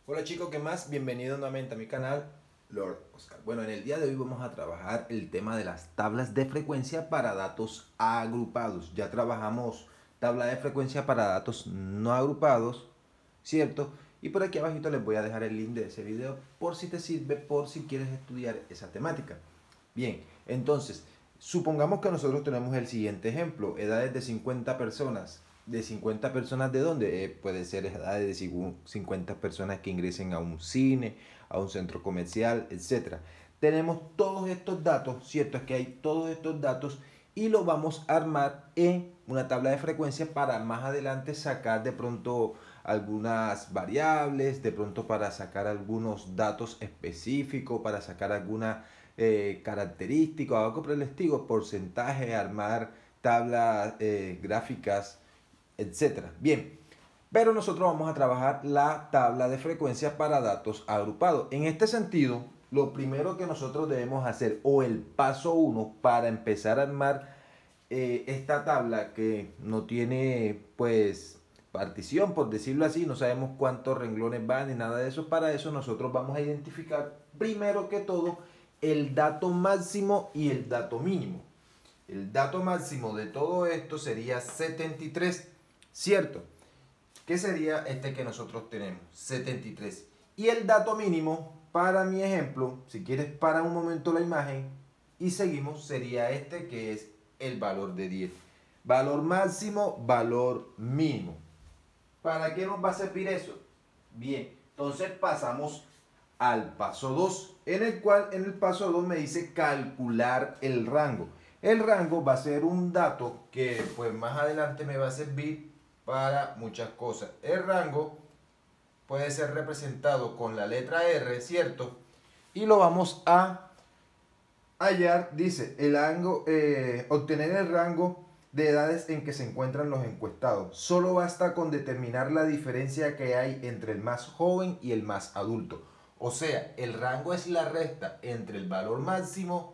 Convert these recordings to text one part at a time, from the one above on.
Hola chicos, ¿qué más? Bienvenidos nuevamente a mi canal, Lord Oscar. Bueno, en el día de hoy vamos a trabajar el tema de las tablas de frecuencia para datos agrupados. Ya trabajamos tabla de frecuencia para datos no agrupados, ¿cierto? Y por aquí abajito les voy a dejar el link de ese video por si te sirve, por si quieres estudiar esa temática. Bien, entonces, supongamos que nosotros tenemos el siguiente ejemplo, edades de 50 personas. ¿De 50 personas de dónde? Puede ser edades de 50 personas que ingresen a un cine, a un centro comercial, etcétera. Tenemos todos estos datos, cierto es que hay todos estos datos y lo vamos a armar en una tabla de frecuencia para más adelante sacar de pronto algunas variables, de pronto para sacar algunos datos específicos, para sacar alguna características, algo por el estilo, porcentaje, armar tablas gráficas, etcétera. Bien, pero nosotros vamos a trabajar la tabla de frecuencia para datos agrupados. En este sentido, lo primero que nosotros debemos hacer, o el paso 1 para empezar a armar esta tabla que no tiene pues partición, por decirlo así, no sabemos cuántos renglones van ni nada de eso. Para eso nosotros vamos a identificar primero que todo el dato máximo y el dato mínimo. El dato máximo de todo esto sería 73, ¿cierto? ¿Qué sería este que nosotros tenemos? 73. Y el dato mínimo, para mi ejemplo, si quieres para un momento la imagen y seguimos, sería este que es el valor de 10. Valor máximo, valor mínimo. ¿Para qué nos va a servir eso? Bien, entonces pasamos al paso 2, en el cual en el paso 2 me dice calcular el rango. El rango va a ser un dato que pues más adelante me va a servir para muchas cosas. El rango puede ser representado con la letra R, ¿cierto? Y lo vamos a hallar, dice, obtener el rango de edades en que se encuentran los encuestados. Solo basta con determinar la diferencia que hay entre el más joven y el más adulto. O sea, el rango es la resta entre el valor máximo,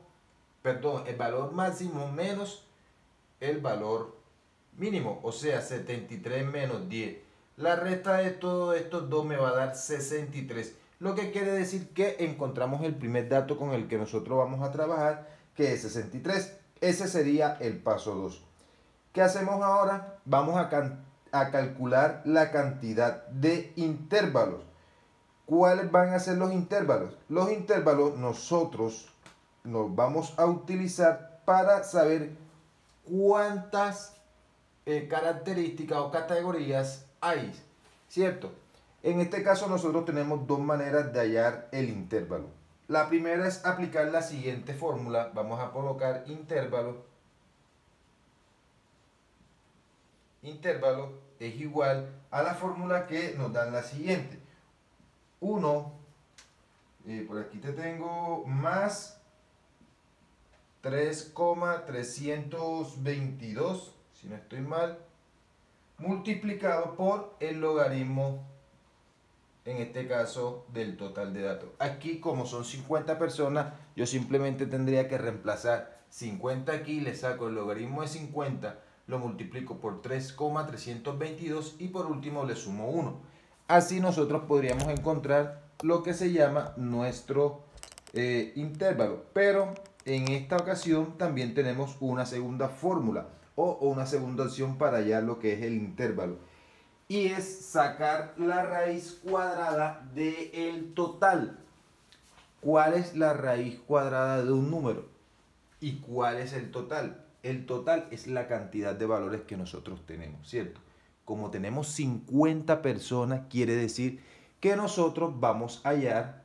el valor máximo menos el valor mínimo, o sea, 73 menos 10. La resta de todos estos dos me va a dar 63. Lo que quiere decir que encontramos el primer dato con el que nosotros vamos a trabajar, que es 63. Ese sería el paso 2. ¿Qué hacemos ahora? Vamos a calcular la cantidad de intervalos. ¿Cuáles van a ser los intervalos? Los intervalos nosotros nos vamos a utilizar para saber cuántas características o categorías hay, ¿cierto? En este caso nosotros tenemos dos maneras de hallar el intervalo. La primera es aplicar la siguiente fórmula. Vamos a colocar intervalo. Intervalo es igual a la fórmula que nos dan la siguiente. 1, por aquí te tengo, más 3,322, si no estoy mal, multiplicado por el logaritmo, en este caso, del total de datos. Aquí, como son 50 personas, yo simplemente tendría que reemplazar 50 aquí, le saco el logaritmo de 50, lo multiplico por 3,322 y por último le sumo 1. Así nosotros podríamos encontrar lo que se llama nuestro intervalo. Pero en esta ocasión también tenemos una segunda fórmula o una segunda opción para hallar lo que es el intervalo. Y es sacar la raíz cuadrada del total. ¿Cuál es la raíz cuadrada de un número? ¿Y cuál es el total? El total es la cantidad de valores que nosotros tenemos, ¿cierto? Como tenemos 50 personas, quiere decir que nosotros vamos a hallar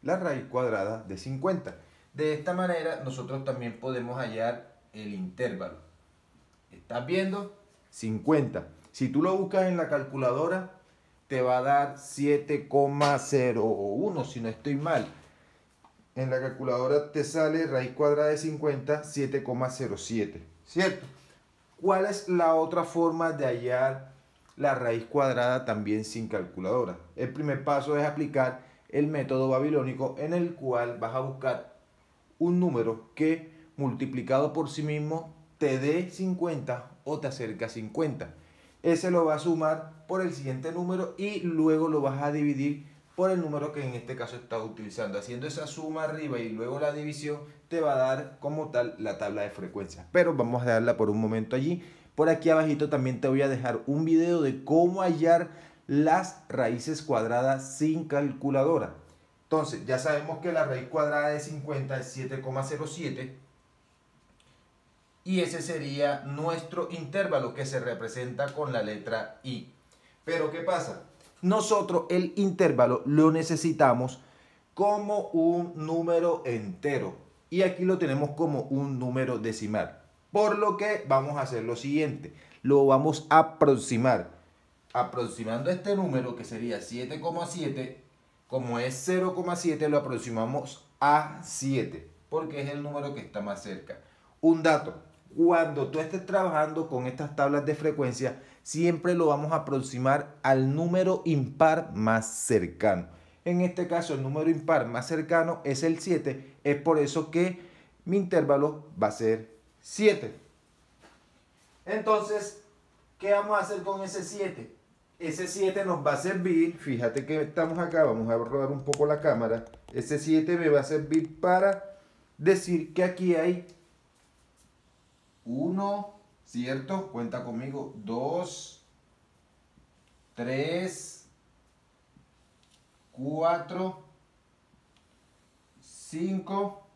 la raíz cuadrada de 50. De esta manera, nosotros también podemos hallar el intervalo. ¿Estás viendo? 50. Si tú lo buscas en la calculadora, te va a dar 7,01, si no estoy mal. En la calculadora te sale raíz cuadrada de 50, 7,07, ¿cierto? ¿Cuál es la otra forma de hallar la raíz cuadrada también sin calculadora? El primer paso es aplicar el método babilónico, en el cual vas a buscar un número que multiplicado por sí mismo te dé 50 o te acerca a 50. Ese lo vas a sumar por el siguiente número y luego lo vas a dividir por el número que en este caso estás utilizando. Haciendo esa suma arriba y luego la división te va a dar como tal la tabla de frecuencia. Pero vamos a darla por un momento allí. Por aquí abajito también te voy a dejar un video de cómo hallar las raíces cuadradas sin calculadora. Entonces ya sabemos que la raíz cuadrada de 50 es 7,07 y ese sería nuestro intervalo que se representa con la letra I. Pero ¿qué pasa? Nosotros el intervalo lo necesitamos como un número entero y aquí lo tenemos como un número decimal. Por lo que vamos a hacer lo siguiente, lo vamos a aproximar. Aproximando este número que sería 7,7, como es 0,7 lo aproximamos a 7 porque es el número que está más cerca. Un dato, cuando tú estés trabajando con estas tablas de frecuencia, siempre lo vamos a aproximar al número impar más cercano. En este caso, el número impar más cercano es el 7. Es por eso que mi intervalo va a ser 7. Entonces, ¿qué vamos a hacer con ese 7? Ese 7 nos va a servir, fíjate que estamos acá, vamos a rodar un poco la cámara. Ese 7 me va a servir para decir que aquí hay 1, ¿cierto? Cuenta conmigo. 2, 3, 4, 5,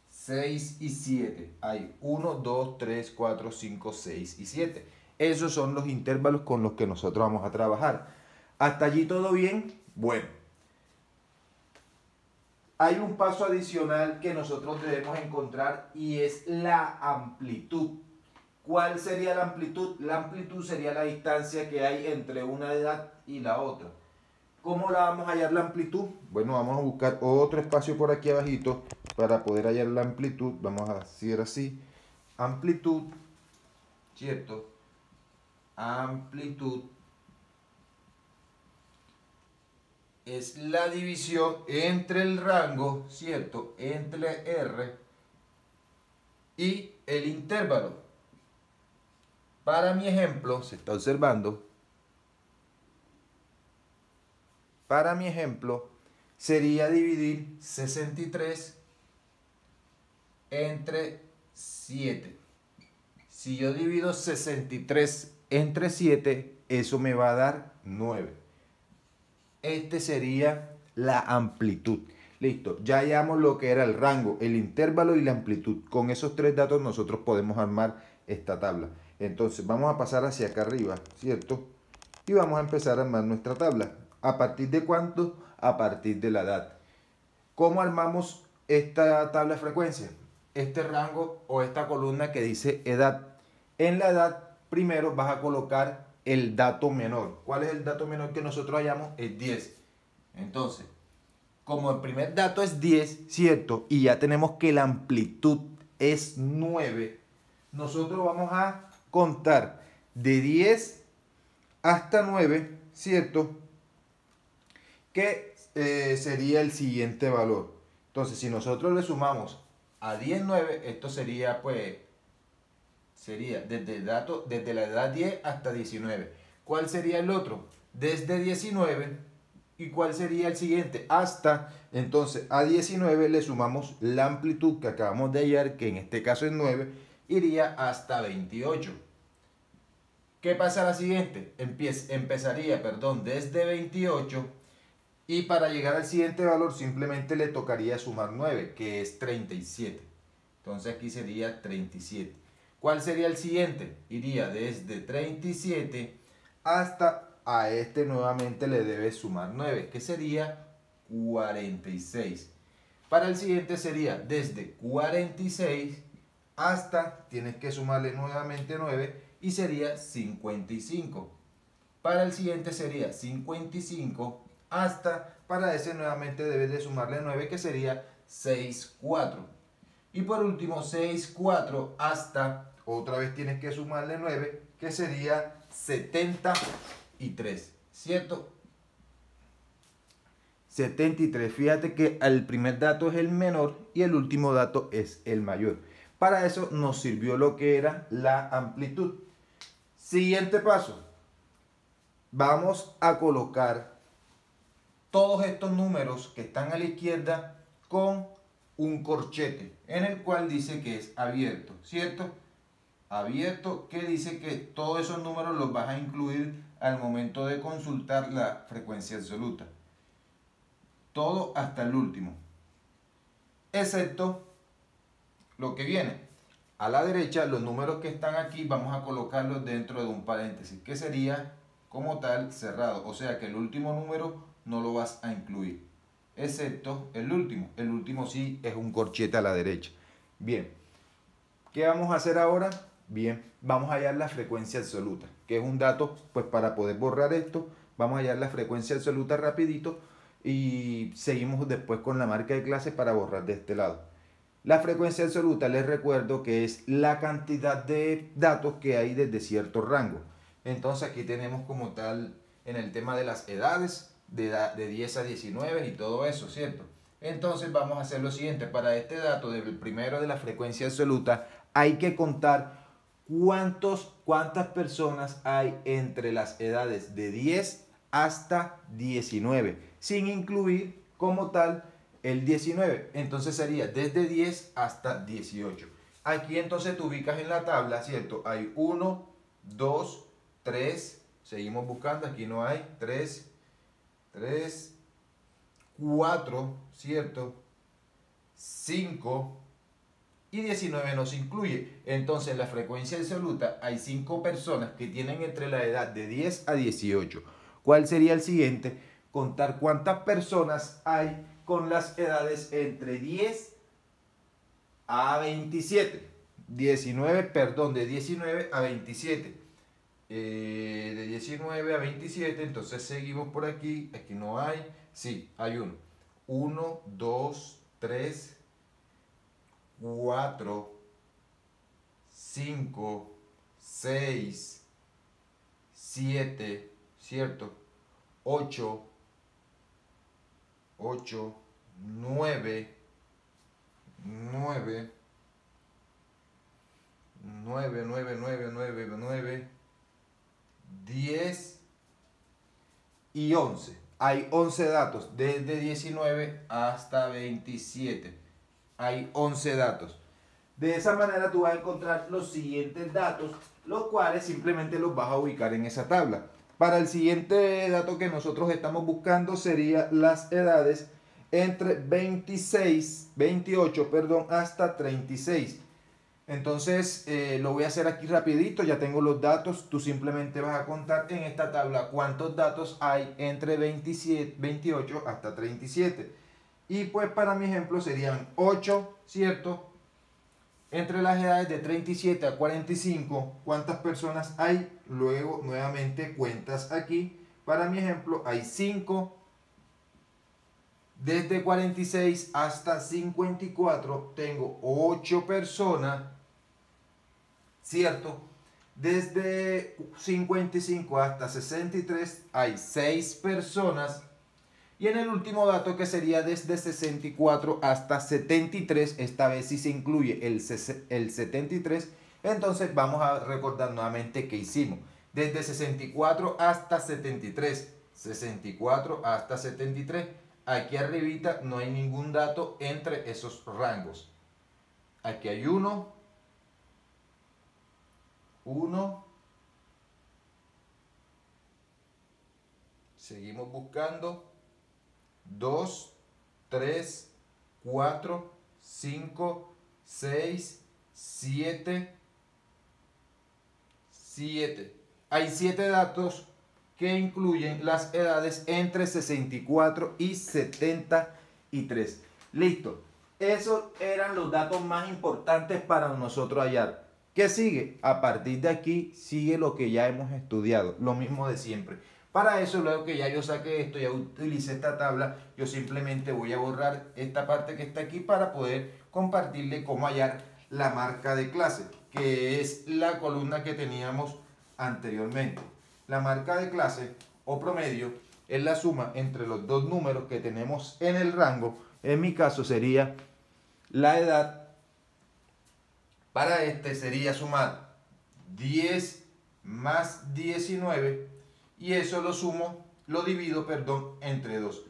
6 y 7. Hay 1, 2, 3, 4, 5, 6 y 7. Esos son los intervalos con los que nosotros vamos a trabajar. ¿Hasta allí todo bien? Bueno. Hay un paso adicional que nosotros debemos encontrar y es la amplitud. ¿Cuál sería la amplitud? La amplitud sería la distancia que hay entre una edad y la otra. ¿Cómo la vamos a hallar la amplitud? Bueno, vamos a buscar otro espacio por aquí abajito para poder hallar la amplitud. Vamos a decir así. Amplitud, ¿cierto? Amplitud es la división entre el rango, ¿cierto? Entre R y el intervalo. Para mi ejemplo, se está observando. Para mi ejemplo, sería dividir 63 entre 7. Si yo divido 63 entre 7, eso me va a dar 9. Este sería la amplitud. Listo, ya hallamos lo que era el rango, el intervalo y la amplitud. Con esos tres datos nosotros podemos armar esta tabla. Entonces vamos a pasar hacia acá arriba, ¿cierto? Y vamos a empezar a armar nuestra tabla. ¿A partir de cuánto? A partir de la edad. ¿Cómo armamos esta tabla de frecuencia? Este rango o esta columna que dice edad. En la edad, primero vas a colocar el dato menor. ¿Cuál es el dato menor que nosotros hallamos? Es 10. Entonces, como el primer dato es 10, ¿cierto? Y ya tenemos que la amplitud es 9. Nosotros vamos a contar de 10 hasta 9, ¿cierto? Que sería el siguiente valor. Entonces, si nosotros le sumamos a 10, 9, esto sería pues... Sería desde la edad 10 hasta 19. ¿Cuál sería el otro? Desde 19. ¿Y cuál sería el siguiente? Hasta. Entonces a 19 le sumamos la amplitud que acabamos de hallar, que en este caso es 9, iría hasta 28. ¿Qué pasa a la siguiente? Empezaría desde 28 y para llegar al siguiente valor simplemente le tocaría sumar 9, que es 37. Entonces aquí sería 37. ¿Cuál sería el siguiente? Iría desde 37 hasta a este nuevamente le debe sumar 9, que sería 46. Para el siguiente sería desde 46 hasta, tienes que sumarle nuevamente 9 y sería 55. Para el siguiente sería 55 hasta, para ese nuevamente debes de sumarle 9, que sería 64. Y por último 64 hasta... Otra vez tienes que sumarle 9, que sería 73, ¿cierto? 73, fíjate que el primer dato es el menor y el último dato es el mayor. Para eso nos sirvió lo que era la amplitud. Siguiente paso. Vamos a colocar todos estos números que están a la izquierda con un corchete en el cual dice que es abierto, ¿cierto? Abierto, que dice que todos esos números los vas a incluir al momento de consultar la frecuencia absoluta. Todo hasta el último, excepto lo que viene. A la derecha, los números que están aquí vamos a colocarlos dentro de un paréntesis, que sería como tal cerrado. O sea que el último número no lo vas a incluir, excepto el último. El último sí es un corchete a la derecha. Bien, ¿qué vamos a hacer ahora? Bien, vamos a hallar la frecuencia absoluta, que es un dato, pues para poder borrar esto, vamos a hallar la frecuencia absoluta rapidito y seguimos después con la marca de clase para borrar de este lado. La frecuencia absoluta, les recuerdo que es la cantidad de datos que hay desde cierto rango. Entonces aquí tenemos como tal en el tema de las edades, de 10 a 19 y todo eso, ¿cierto? Entonces vamos a hacer lo siguiente. Para este dato del primero de la frecuencia absoluta hay que contar cuántas personas hay entre las edades de 10 hasta 19, sin incluir como tal el 19. Entonces sería desde 10 hasta 18. Aquí entonces te ubicas en la tabla, ¿cierto? Hay 1, 2, 3, seguimos buscando, aquí no hay, 3, 4, ¿cierto? 5 y 19 no se incluye. Entonces en la frecuencia absoluta hay 5 personas que tienen entre la edad de 10 a 18. ¿Cuál sería el siguiente? Contar cuántas personas hay con las edades entre 10 a 27. 19, perdón, de 19 a 27. De 19 a 27, entonces seguimos por aquí. Aquí no hay. Sí, hay uno. 1, 2, 3, 4, 5, 6, 7, ¿cierto? 8, 9, 10 y 11. Hay 11 datos, desde 19 hasta 27. Hay 11 datos. De esa manera tú vas a encontrar los siguientes datos, los cuales simplemente los vas a ubicar en esa tabla. Para el siguiente dato que nosotros estamos buscando sería las edades entre 28, perdón, hasta 36. Entonces lo voy a hacer aquí rapidito, ya tengo los datos, tú simplemente vas a contar en esta tabla cuántos datos hay entre 28 hasta 37. Y pues para mi ejemplo serían 8, ¿cierto? Entre las edades de 37 a 45, ¿cuántas personas hay? Luego nuevamente cuentas aquí. Para mi ejemplo hay 5. Desde 46 hasta 54 tengo 8 personas, ¿cierto? Desde 55 hasta 63 hay 6 personas. Y en el último dato, que sería desde 64 hasta 73, esta vez sí se incluye el 73, entonces vamos a recordar nuevamente qué hicimos. Desde 64 hasta 73, 64 hasta 73, aquí arribita no hay ningún dato entre esos rangos. Aquí hay 1, seguimos buscando, 2, 3, 4, 5, 6, 7. Hay 7 datos que incluyen las edades entre 64 y 73. Listo. Esos eran los datos más importantes para nosotros hallar. ¿Qué sigue? A partir de aquí sigue lo que ya hemos estudiado, lo mismo de siempre. Para eso, luego que ya yo saqué esto, ya utilicé esta tabla, yo simplemente voy a borrar esta parte que está aquí para poder compartirle cómo hallar la marca de clase, que es la columna que teníamos anteriormente. La marca de clase o promedio es la suma entre los dos números que tenemos en el rango. En mi caso sería la edad. Para este sería sumar 10 más 19 y eso lo divido, entre 2.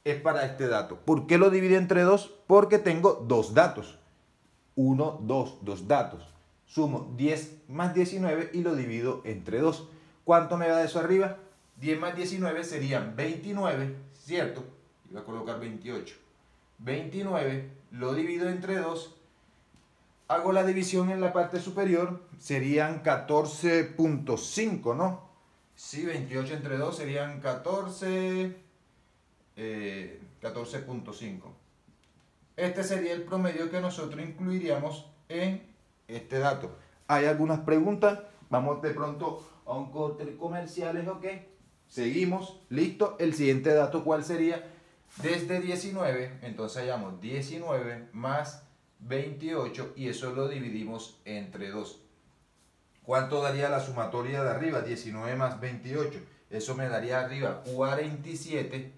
es para este dato. ¿Por qué lo divido entre 2? Porque tengo dos datos. 1, 2, dos datos. Sumo 10 más 19 y lo divido entre 2. ¿Cuánto me da eso arriba? 10 más 19 serían 29, ¿cierto? Iba a colocar 28. 29 lo divido entre 2. Hago la división en la parte superior. Serían 14.5, ¿no? Sí, 28 entre 2 serían 14.5. Este sería el promedio que nosotros incluiríamos en este dato. ¿Hay algunas preguntas? Vamos de pronto a un corte comerciales, ¿ok? Seguimos, listo. El siguiente dato, ¿cuál sería? Desde 19, entonces hallamos 19 más 28 y eso lo dividimos entre 2. ¿Cuánto daría la sumatoria de arriba? 19 más 28. Eso me daría arriba 47,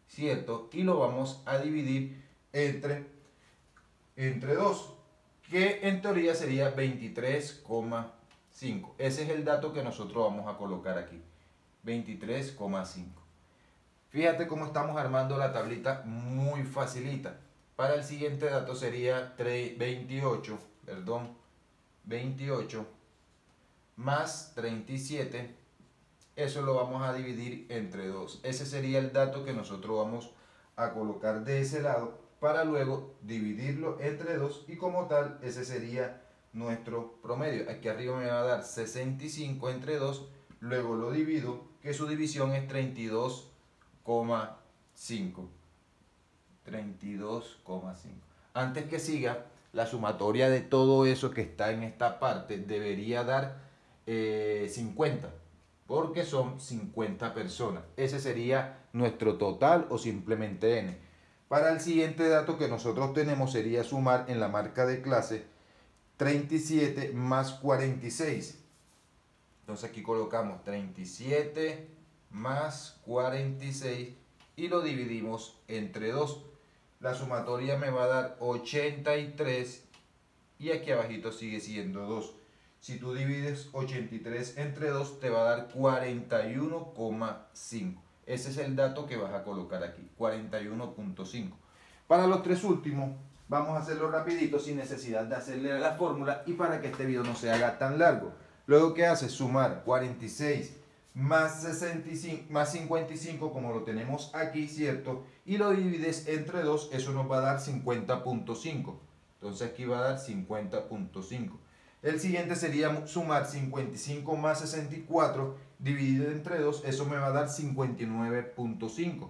¿cierto? Y lo vamos a dividir entre 2, que en teoría sería 23,5. Ese es el dato que nosotros vamos a colocar aquí, 23,5. Fíjate cómo estamos armando la tablita, muy facilita. Para el siguiente dato sería 28 más 37. Eso lo vamos a dividir entre 2. Ese sería el dato que nosotros vamos a colocar de ese lado para luego dividirlo entre 2 y como tal ese sería nuestro promedio. Aquí arriba me va a dar 65 entre 2, luego lo divido, que su división es 32,5. 32,5. Antes que siga, la sumatoria de todo eso que está en esta parte debería dar 50, porque son 50 personas. Ese sería nuestro total o simplemente n. Para el siguiente dato que nosotros tenemos sería sumar en la marca de clase 37 más 46. Entonces aquí colocamos 37 más 46 y lo dividimos entre 2. La sumatoria me va a dar 83 y aquí abajito sigue siendo 2. Si tú divides 83 entre 2 te va a dar 41,5. Ese es el dato que vas a colocar aquí, 41,5. Para los tres últimos vamos a hacerlo rapidito sin necesidad de hacerle la fórmula y para que este video no se haga tan largo. Luego, ¿qué haces? Sumar 46 más 65, más 55 como lo tenemos aquí, ¿cierto? Y lo divides entre 2, eso nos va a dar 50,5. Entonces aquí va a dar 50,5. El siguiente sería sumar 55 más 64 dividido entre 2, eso me va a dar 59,5.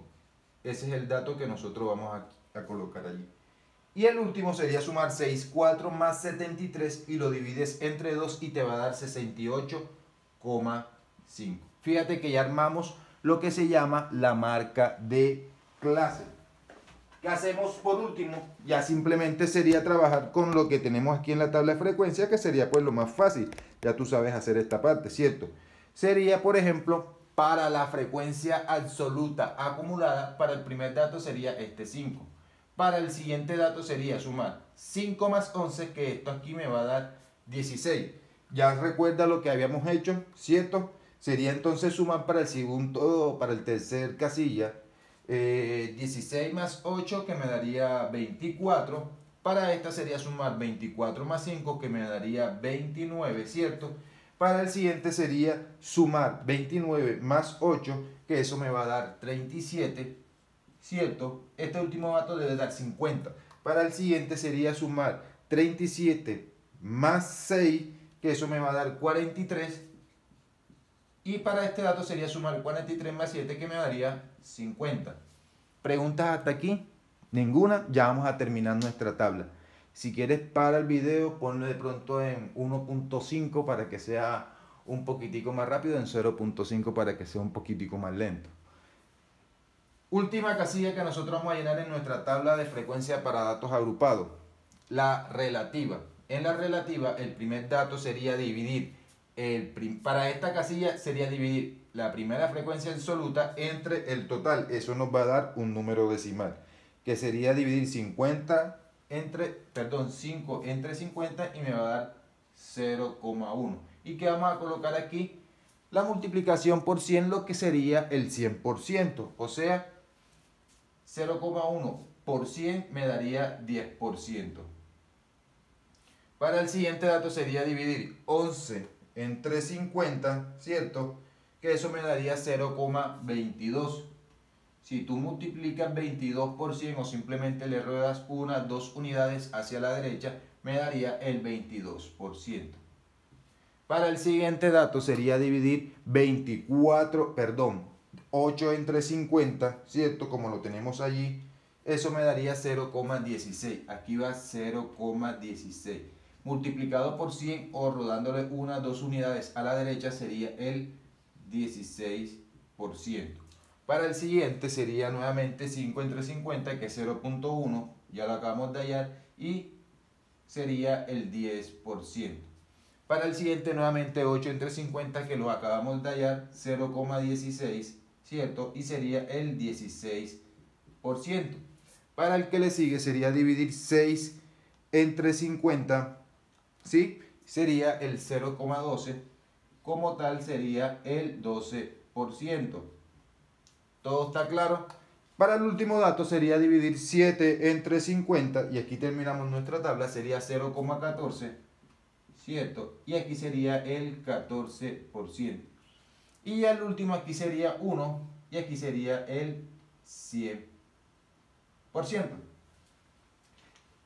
Ese es el dato que nosotros vamos a colocar allí. Y el último sería sumar 64 más 73 y lo divides entre 2 y te va a dar 68,5. Fíjate que ya armamos lo que se llama la marca de clase. ¿Qué hacemos por último? Ya simplemente sería trabajar con lo que tenemos aquí en la tabla de frecuencia, que sería pues lo más fácil. Ya tú sabes hacer esta parte, ¿cierto? Sería, por ejemplo, para la frecuencia absoluta acumulada, para el primer dato sería este 5. Para el siguiente dato sería sumar 5 más 11, que esto aquí me va a dar 16. Ya recuerda lo que habíamos hecho, ¿cierto? Sería entonces sumar para el segundo, para el tercer casilla, 16 más 8 que me daría 24. Para esta sería sumar 24 más 5 que me daría 29, ¿cierto? Para el siguiente sería sumar 29 más 8, que eso me va a dar 37, ¿cierto? Este último dato debe dar 50. Para el siguiente sería sumar 37 más 6, que eso me va a dar 43. Y para este dato sería sumar 43 más 7, que me daría 50. ¿Preguntas hasta aquí? Ninguna. Ya vamos a terminar nuestra tabla. Si quieres para el video, ponlo de pronto en 1.5 para que sea un poquitico más rápido, en 0.5 para que sea un poquitico más lento. Última casilla que nosotros vamos a llenar en nuestra tabla de frecuencia para datos agrupados. La relativa. En la relativa, el primer dato sería dividir. Para esta casilla sería dividir la primera frecuencia absoluta entre el total. Eso nos va a dar un número decimal, que sería dividir 5 entre 50 y me va a dar 0,1. ¿Y qué vamos a colocar aquí? La multiplicación por 100, lo que sería el 100%. O sea, 0,1 por 100 me daría 10%. Para el siguiente dato sería dividir 11 entre 50, ¿cierto? Que eso me daría 0,22. Si tú multiplicas 22 por 100 o simplemente le ruedas 2 unidades hacia la derecha, me daría el 22%. Para el siguiente dato sería dividir 8 entre 50, ¿cierto? Como lo tenemos allí, eso me daría 0,16. Aquí va 0,16. Multiplicado por 100 o rodándole 2 unidades a la derecha sería el 16%. Para el siguiente sería nuevamente 5 entre 50, que es 0,1, ya lo acabamos de hallar, y sería el 10%. Para el siguiente nuevamente 8 entre 50, que lo acabamos de hallar, 0,16, ¿cierto? Y sería el 16%. Para el que le sigue sería dividir 6 entre 50, ¿sí? Sería el 0,12, como tal sería el 12%. ¿Todo está claro? Para el último dato sería dividir 7 entre 50, y aquí terminamos nuestra tabla, sería 0,14, ¿cierto? Y aquí sería el 14%. Y al último aquí sería 1, y aquí sería el 100%.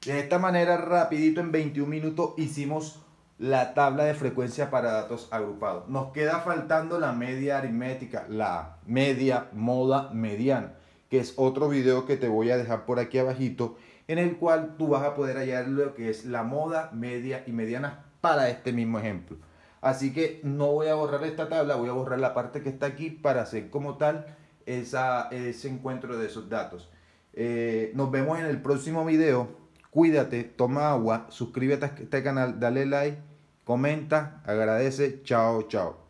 De esta manera, rapidito, en 21 minutos, hicimos la tabla de frecuencia para datos agrupados. Nos queda faltando la media aritmética, la media, moda, mediana, que es otro video que te voy a dejar por aquí abajito, en el cual tú vas a poder hallar lo que es la moda, media y mediana para este mismo ejemplo. Así que no voy a borrar esta tabla, voy a borrar la parte que está aquí para hacer como tal ese encuentro de esos datos. Nos vemos en el próximo video. Cuídate, toma agua, suscríbete a este canal, dale like, comenta, agradece, chao, chao.